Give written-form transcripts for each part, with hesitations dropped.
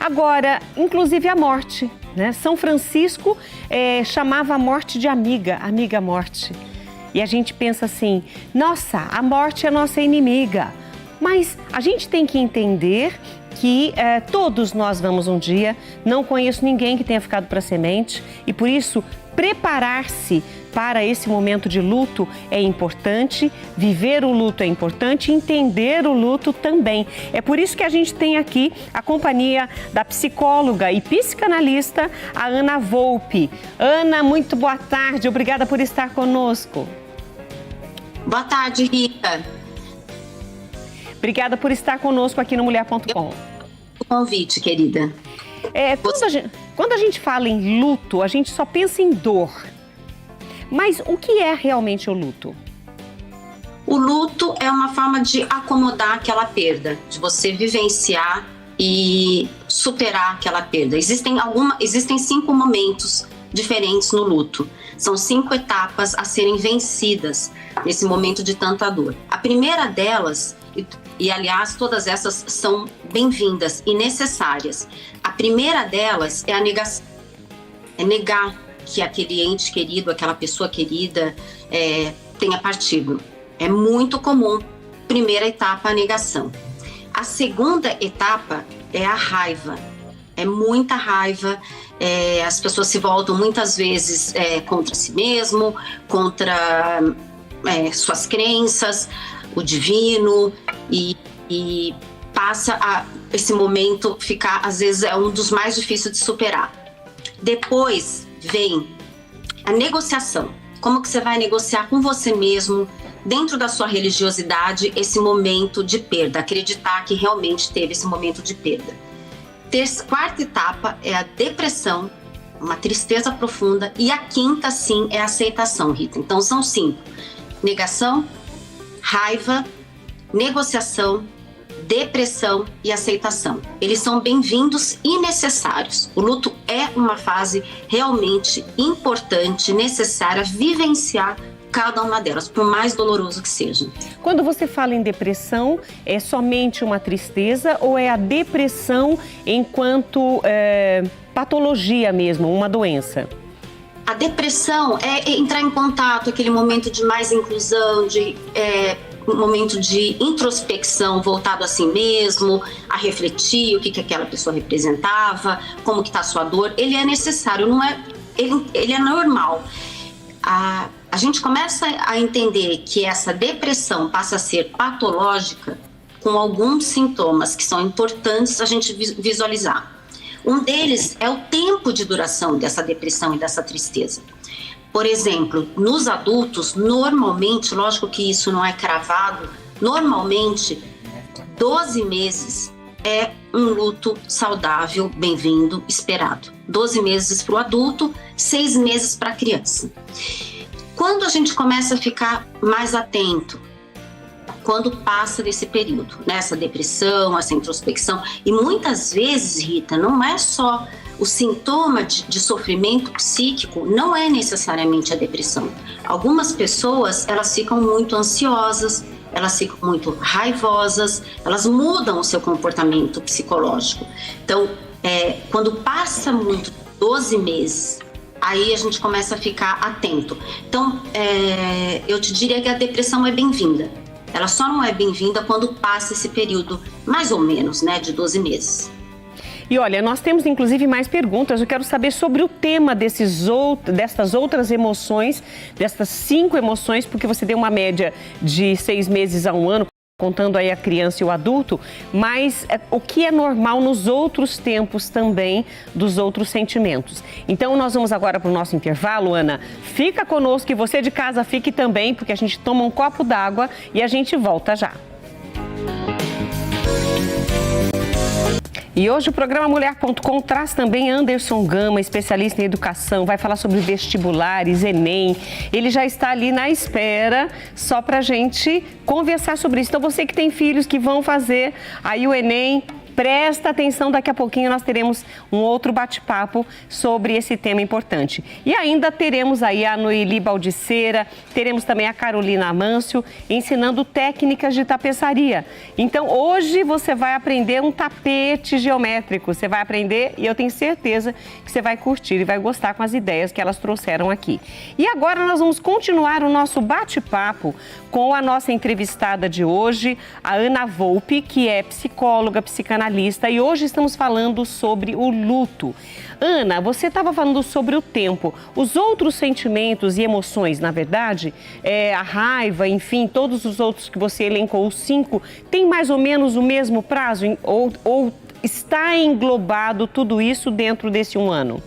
Agora, inclusive a morte, né? São Francisco chamava a morte de amiga, amiga morte. E a gente pensa assim, nossa, a morte é nossa inimiga. Mas a gente tem que entender que todos nós vamos um dia, não conheço ninguém que tenha ficado para semente e por isso preparar-se para esse momento de luto é importante, viver o luto é importante, entender o luto também. É por isso que a gente tem aqui a companhia da psicóloga e psicanalista, a Ana Volpi. Ana, muito boa tarde, obrigada por estar conosco. Boa tarde, Rita. Obrigada por estar conosco aqui no Mulher.com. O convite, querida. Quando a gente fala em luto, a gente só pensa em dor. Mas o que é realmente o luto? O luto é uma forma de acomodar aquela perda, de você vivenciar e superar aquela perda. Existem 5 momentos diferentes no luto. São 5 etapas a serem vencidas nesse momento de tanta dor. A primeira delas, e aliás todas essas são bem-vindas e necessárias, a primeira delas é a negação. É negar que aquele ente querido, aquela pessoa querida tenha partido. É muito comum. Primeira etapa, a negação. A segunda etapa é a raiva. É muita raiva. As pessoas se voltam muitas vezes contra si mesmo, contra suas crenças, o divino, e passa esse momento ficar, às vezes, é um dos mais difíceis de superar. Depois vem a negociação. Como que você vai negociar com você mesmo, dentro da sua religiosidade, esse momento de perda, acreditar que realmente teve esse momento de perda. Quarta etapa é a depressão, uma tristeza profunda, e a quinta, sim, é a aceitação, Rita. Então são 5: negação, raiva, negociação, depressão e aceitação. Eles são bem-vindos e necessários. O luto é uma fase realmente importante, necessária, vivenciar cada uma delas, por mais doloroso que seja. Quando você fala em depressão, é somente uma tristeza ou é a depressão enquanto patologia mesmo, uma doença? A depressão é entrar em contato, aquele momento de mais inclusão, um momento de introspecção voltado a si mesmo, a refletir o que aquela pessoa representava, como que está a sua dor. Ele é necessário, ele é normal. A gente começa a entender que essa depressão passa a ser patológica com alguns sintomas que são importantes a gente visualizar. Um deles é o tempo de duração dessa depressão e dessa tristeza. Por exemplo, nos adultos, normalmente, lógico que isso não é cravado, normalmente 12 meses é um luto saudável, bem-vindo, esperado. 12 meses para o adulto, 6 meses para a criança. Quando a gente começa a ficar mais atento, quando passa desse período, né? Essa depressão, essa introspecção, e muitas vezes, Rita, não é só o sintoma de sofrimento psíquico, não é necessariamente a depressão. Algumas pessoas, elas ficam muito ansiosas, elas ficam muito raivosas, elas mudam o seu comportamento psicológico. Então, quando passa muito 12 meses, aí a gente começa a ficar atento. Então, eu te diria que a depressão é bem-vinda. Ela só não é bem-vinda quando passa esse período, mais ou menos, né, de 12 meses. E olha, nós temos inclusive mais perguntas. Eu quero saber sobre o tema dessas outras emoções, dessas 5 emoções, porque você deu uma média de 6 meses a 1 ano, contando aí a criança e o adulto, mas o que é normal nos outros tempos também dos outros sentimentos. Então nós vamos agora para o nosso intervalo, Ana. Fica conosco e você de casa fique também, porque a gente toma um copo d'água e a gente volta já. E hoje o programa Mulher.com traz também Anderson Gama, especialista em educação, vai falar sobre vestibulares, Enem. Ele já está ali na espera, só para a gente conversar sobre isso. Então você que tem filhos que vão fazer aí o Enem, Presta atenção, daqui a pouquinho nós teremos um outro bate-papo sobre esse tema importante. E ainda teremos aí a Noeli Baldiceira, teremos também a Carolina Amâncio ensinando técnicas de tapeçaria. Então hoje você vai aprender um tapete geométrico, você vai aprender e eu tenho certeza que você vai curtir e vai gostar com as ideias que elas trouxeram aqui. E agora nós vamos continuar o nosso bate-papo com a nossa entrevistada de hoje, a Ana Volpe, que é psicóloga, psicanalista, e hoje estamos falando sobre o luto. Ana, você estava falando sobre o tempo. Os outros sentimentos e emoções, na verdade, a raiva, enfim, todos os outros que você elencou, os 5, tem mais ou menos o mesmo prazo ou está englobado tudo isso dentro desse 1 ano?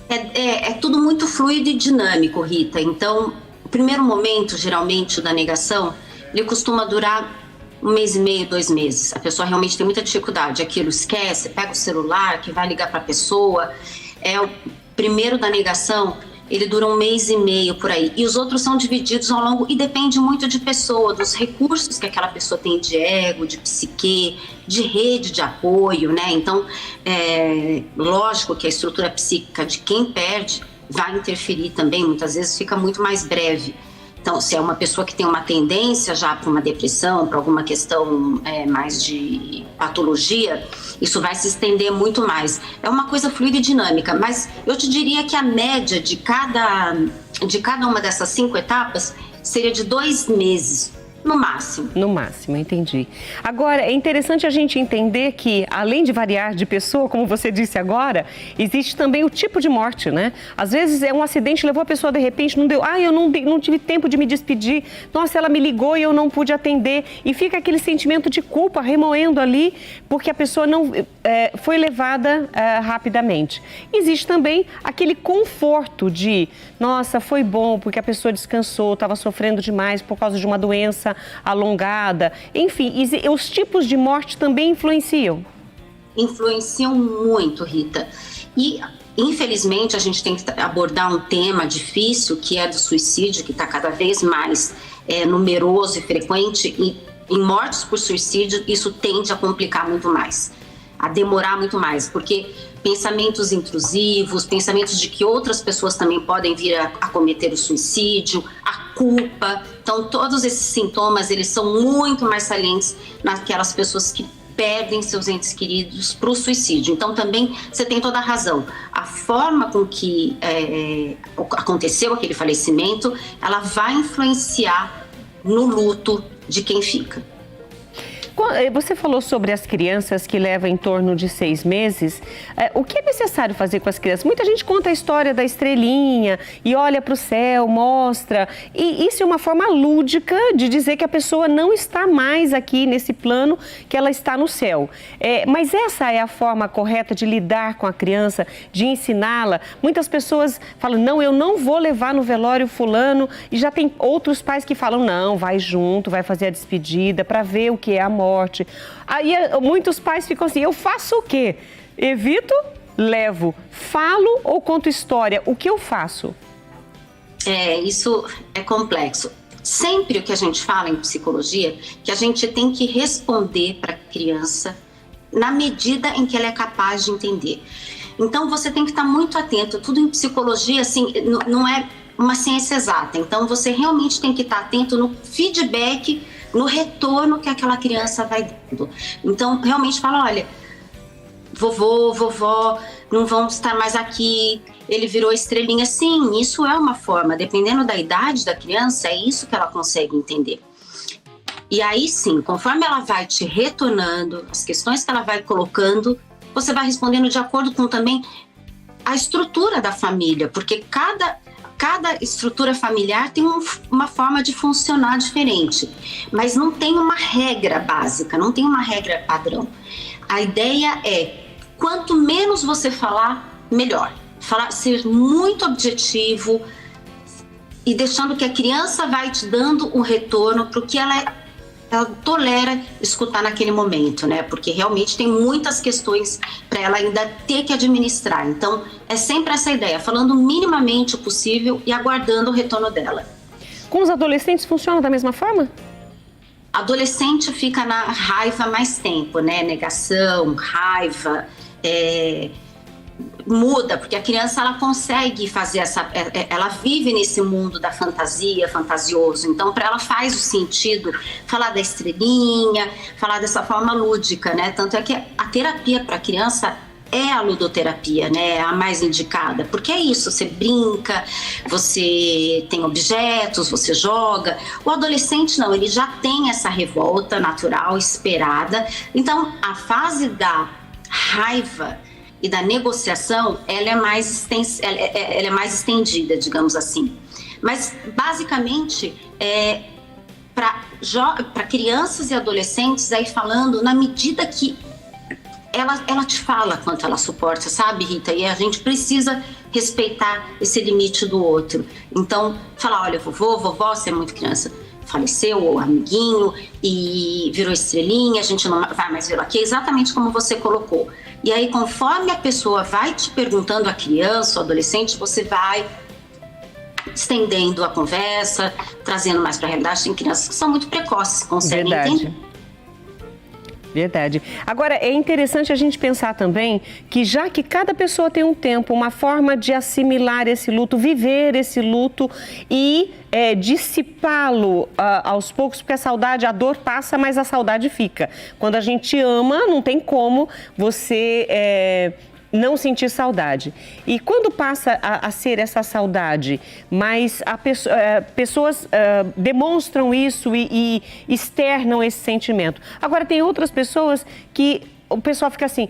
É tudo muito fluido e dinâmico, Rita. Então, o primeiro momento, geralmente, da negação, ele costuma durar 1 mês e meio, 2 meses. A pessoa realmente tem muita dificuldade. Aquilo esquece, pega o celular, que vai ligar para a pessoa. O primeiro da negação, ele dura 1 mês e meio por aí. E os outros são divididos ao longo, e depende muito de pessoa, dos recursos que aquela pessoa tem de ego, de psique, de rede de apoio, né? Então, lógico que a estrutura psíquica de quem perde vai interferir também, muitas vezes fica muito mais breve. Então, se é uma pessoa que tem uma tendência já para uma depressão, para alguma questão mais de patologia, isso vai se estender muito mais. É uma coisa fluida e dinâmica, mas eu te diria que a média de cada uma dessas 5 etapas seria de 2 meses. No máximo. No máximo, entendi. Agora, é interessante a gente entender que, além de variar de pessoa, como você disse agora, existe também o tipo de morte, né? Às vezes é um acidente, levou a pessoa de repente, não deu, eu não tive tempo de me despedir, nossa, ela me ligou e eu não pude atender, e fica aquele sentimento de culpa remoendo ali, porque a pessoa não foi levada rapidamente. Existe também aquele conforto de, nossa, foi bom, porque a pessoa descansou, estava sofrendo demais por causa de uma doença alongada, enfim, os tipos de morte também influenciam? Influenciam muito, Rita. E, infelizmente, a gente tem que abordar um tema difícil, que é do suicídio, que está cada vez mais numeroso e frequente, e em mortes por suicídio, isso tende a complicar muito mais, a demorar muito mais, porque pensamentos intrusivos, pensamentos de que outras pessoas também podem vir a cometer o suicídio, a culpa. Então, todos esses sintomas, eles são muito mais salientes naquelas pessoas que perdem seus entes queridos para o suicídio. Então, também, você tem toda a razão. A forma com que aconteceu aquele falecimento, ela vai influenciar no luto de quem fica. Você falou sobre as crianças que levam em torno de 6 meses. O que é necessário fazer com as crianças? Muita gente conta a história da estrelinha e olha para o céu, mostra. E isso é uma forma lúdica de dizer que a pessoa não está mais aqui nesse plano, que ela está no céu. Mas essa é a forma correta de lidar com a criança, de ensiná-la. Muitas pessoas falam, não, eu não vou levar no velório fulano. E já tem outros pais que falam, não, vai junto, vai fazer a despedida para ver o que é a morte. Aí muitos pais ficam assim, eu faço o quê? Evito, levo, falo ou conto história? O que eu faço? Isso é complexo. Sempre o que a gente fala em psicologia, que a gente tem que responder para a criança na medida em que ela é capaz de entender. Então você tem que estar muito atento. Tudo em psicologia, assim, não é uma ciência exata. Então você realmente tem que estar atento no feedback, no retorno que aquela criança vai dando. Então, realmente fala, olha, vovô, vovó, não vão estar mais aqui, ele virou estrelinha. Sim, isso é uma forma, dependendo da idade da criança, é isso que ela consegue entender. E aí sim, conforme ela vai te retornando, as questões que ela vai colocando, você vai respondendo de acordo com também a estrutura da família, porque cada estrutura familiar tem uma forma de funcionar diferente, mas não tem uma regra básica, não tem uma regra padrão. A ideia é, quanto menos você falar, melhor. Ser muito objetivo e deixando que a criança vai te dando um retorno para o que ela tolera escutar naquele momento, né? Porque realmente tem muitas questões para ela ainda ter que administrar. Então, é sempre essa ideia, falando minimamente o possível e aguardando o retorno dela. Com os adolescentes funciona da mesma forma? Adolescente fica na raiva mais tempo, né? Negação, raiva, muda, porque a criança ela consegue fazer ela vive nesse mundo da fantasia, fantasioso, então para ela faz o sentido falar da estrelinha, falar dessa forma lúdica, né? Tanto é que a terapia para criança é a ludoterapia, né? A mais indicada, porque é isso, você brinca, você tem objetos, você joga. O adolescente não, ele já tem essa revolta natural, esperada. Então, a fase da raiva e da negociação, ela é mais estendida, digamos assim. Mas, basicamente, para crianças e adolescentes, aí falando, na medida que ela te fala quanto ela suporta, sabe, Rita? E a gente precisa respeitar esse limite do outro. Então, falar, olha, vovó, você é muito criança, faleceu, ou amiguinho, e virou estrelinha, a gente não vai mais vê-lo aqui, exatamente como você colocou. E aí, conforme a pessoa vai te perguntando, a criança, o adolescente, você vai estendendo a conversa, trazendo mais para a realidade. Tem crianças que são muito precoces, conseguem entender. Verdade. Agora, é interessante a gente pensar também que já que cada pessoa tem um tempo, uma forma de assimilar esse luto, viver esse luto e dissipá-lo aos poucos, porque a saudade, a dor passa, mas a saudade fica. Quando a gente ama, não tem como você não sentir saudade. E quando passa a ser essa saudade, mas pessoas demonstram isso e externam esse sentimento. Agora, tem outras pessoas que o pessoal fica assim,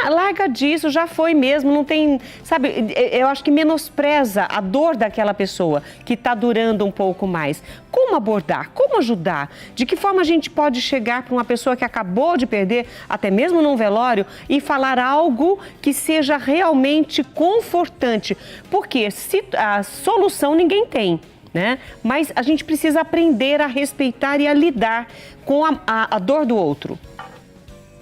larga disso, já foi mesmo, não tem, sabe, eu acho que menospreza a dor daquela pessoa que está durando um pouco mais. Como abordar? Como ajudar? De que forma a gente pode chegar para uma pessoa que acabou de perder, até mesmo num velório, e falar algo que seja realmente confortante? Porque a solução ninguém tem, né? Mas a gente precisa aprender a respeitar e a lidar com a dor do outro.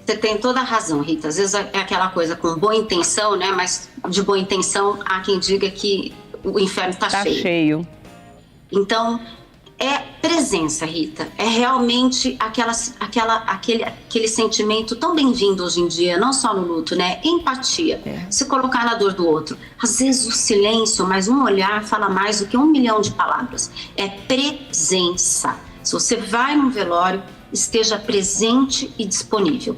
Você tem toda a razão, Rita. Às vezes é aquela coisa com boa intenção, né? Mas de boa intenção há quem diga que o inferno está cheio. Então, é presença, Rita. É realmente aquele sentimento tão bem-vindo hoje em dia, não só no luto, né? Empatia. Se colocar na dor do outro. Às vezes o silêncio, mas um olhar fala mais do que 1 milhão de palavras. É presença. Se você vai num velório, esteja presente e disponível.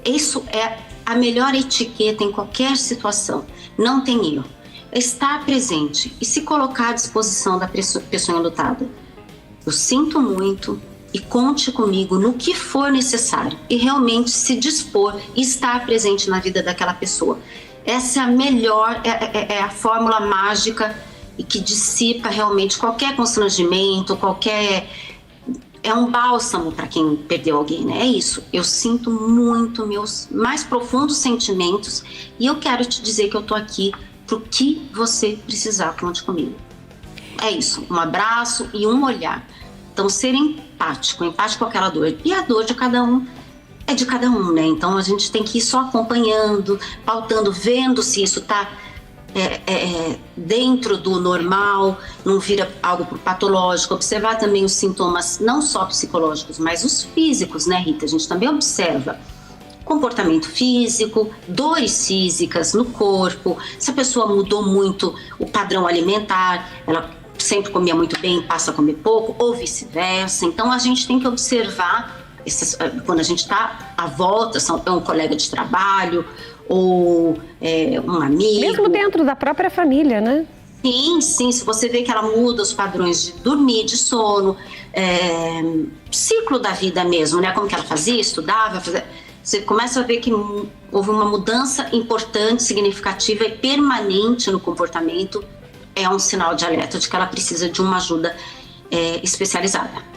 Isso é a melhor etiqueta em qualquer situação. Não tem erro. Estar presente e se colocar à disposição da pessoa enlutada. Eu sinto muito e conte comigo no que for necessário. E realmente se dispor e estar presente na vida daquela pessoa. Essa é a melhor, é a fórmula mágica e que dissipa realmente qualquer constrangimento, é um bálsamo para quem perdeu alguém, né? É isso. Eu sinto muito meus mais profundos sentimentos e eu quero te dizer que eu tô aqui pro que você precisar, conte comigo. É isso. Um abraço e um olhar. Então, ser empático com aquela dor. E a dor de cada um é de cada um, né? Então, a gente tem que ir só acompanhando, pautando, vendo se isso tá dentro do normal, não vira algo patológico. Observar também os sintomas, não só psicológicos, mas os físicos, né, Rita? A gente também observa comportamento físico, dores físicas no corpo, se a pessoa mudou muito o padrão alimentar, ela sempre comia muito bem, passa a comer pouco, ou vice-versa. Então, a gente tem que observar, quando a gente está à volta, é um colega de trabalho, ou um amigo. Mesmo dentro da própria família, né? Sim, se você vê que ela muda os padrões de dormir, de sono, ciclo da vida mesmo, né? Como que ela fazia, estudava, você começa a ver que houve uma mudança importante, significativa e permanente no comportamento, é um sinal de alerta de que ela precisa de uma ajuda especializada.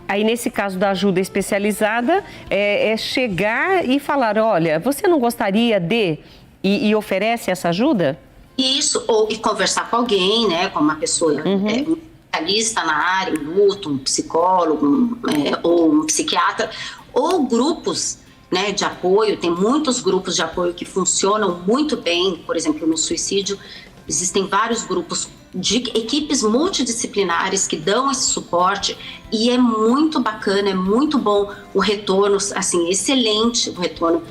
Aí, nesse caso da ajuda especializada, é chegar e falar, olha, você não gostaria de... E oferece essa ajuda? Isso, e conversar com alguém, né, com uma pessoa um especialista na área, um luto, um psicólogo, ou um psiquiatra, ou grupos, né, de apoio. Tem muitos grupos de apoio que funcionam muito bem, por exemplo, no suicídio, existem vários grupos de equipes multidisciplinares que dão esse suporte, e é muito bacana, é muito bom o retorno, assim, excelente o retorno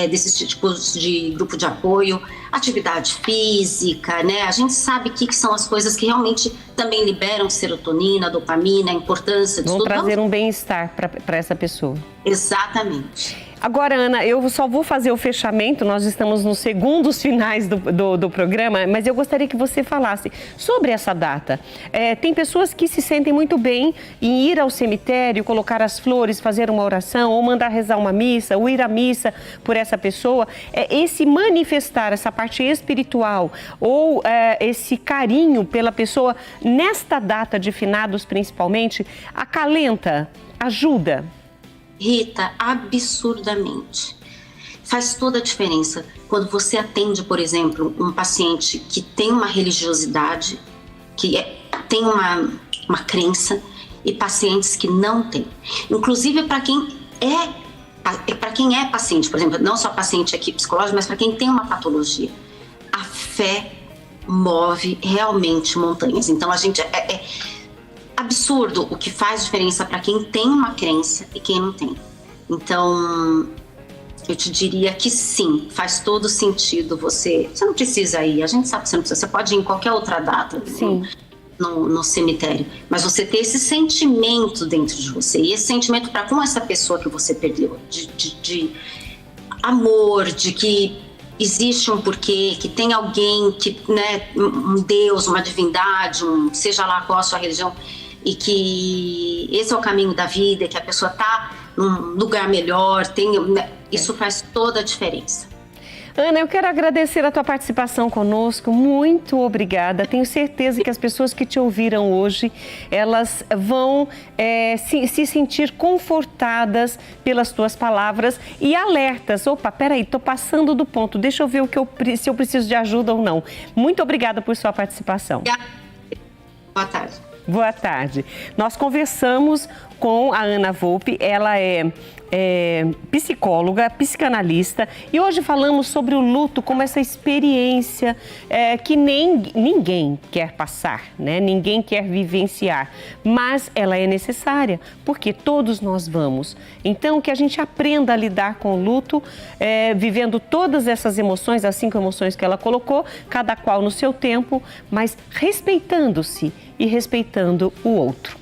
desses tipos de grupo de apoio, atividade física, né? A gente sabe que são as coisas que realmente também liberam serotonina, dopamina, a importância disso. Vão trazer um bem-estar para essa pessoa. Exatamente. Agora, Ana, eu só vou fazer o fechamento, nós estamos nos segundos finais do programa, mas eu gostaria que você falasse sobre essa data. Tem pessoas que se sentem muito bem em ir ao cemitério, colocar as flores, fazer uma oração, ou mandar rezar uma missa, ou ir à missa por essa pessoa. Esse manifestar, essa parte espiritual, ou esse carinho pela pessoa, nesta data de finados principalmente, acalenta, ajuda. Rita, absurdamente. Faz toda a diferença quando você atende, por exemplo, um paciente que tem uma religiosidade, que tem uma crença, e pacientes que não têm. Inclusive para quem é paciente, por exemplo, não só paciente aqui psicológico, mas para quem tem uma patologia. A fé move realmente montanhas. Então a gente absurdo o que faz diferença para quem tem uma crença e quem não tem. Então, eu te diria que sim, faz todo sentido você não precisa ir, a gente sabe que você não precisa, você pode ir em qualquer outra data no cemitério, mas você ter esse sentimento dentro de você, e esse sentimento para com essa pessoa que você perdeu, de amor, de que existe um porquê, que tem alguém, que, né, um Deus, uma divindade, seja lá qual a sua religião, e que esse é o caminho da vida, que a pessoa está num lugar melhor, isso faz toda a diferença. Ana, eu quero agradecer a tua participação conosco, muito obrigada. Tenho certeza que as pessoas que te ouviram hoje, elas vão se sentir confortadas pelas tuas palavras e alertas. Opa, peraí, estou passando do ponto, deixa eu ver se eu preciso de ajuda ou não. Muito obrigada por sua participação. Boa tarde. Boa tarde. Nós conversamos com a Ana Volpi, ela é psicóloga, psicanalista, e hoje falamos sobre o luto como essa experiência que ninguém quer passar, né? Ninguém quer vivenciar, mas ela é necessária, porque todos nós vamos. Então, que a gente aprenda a lidar com o luto, vivendo todas essas emoções, as 5 emoções que ela colocou, cada qual no seu tempo, mas respeitando-se e respeitando o outro.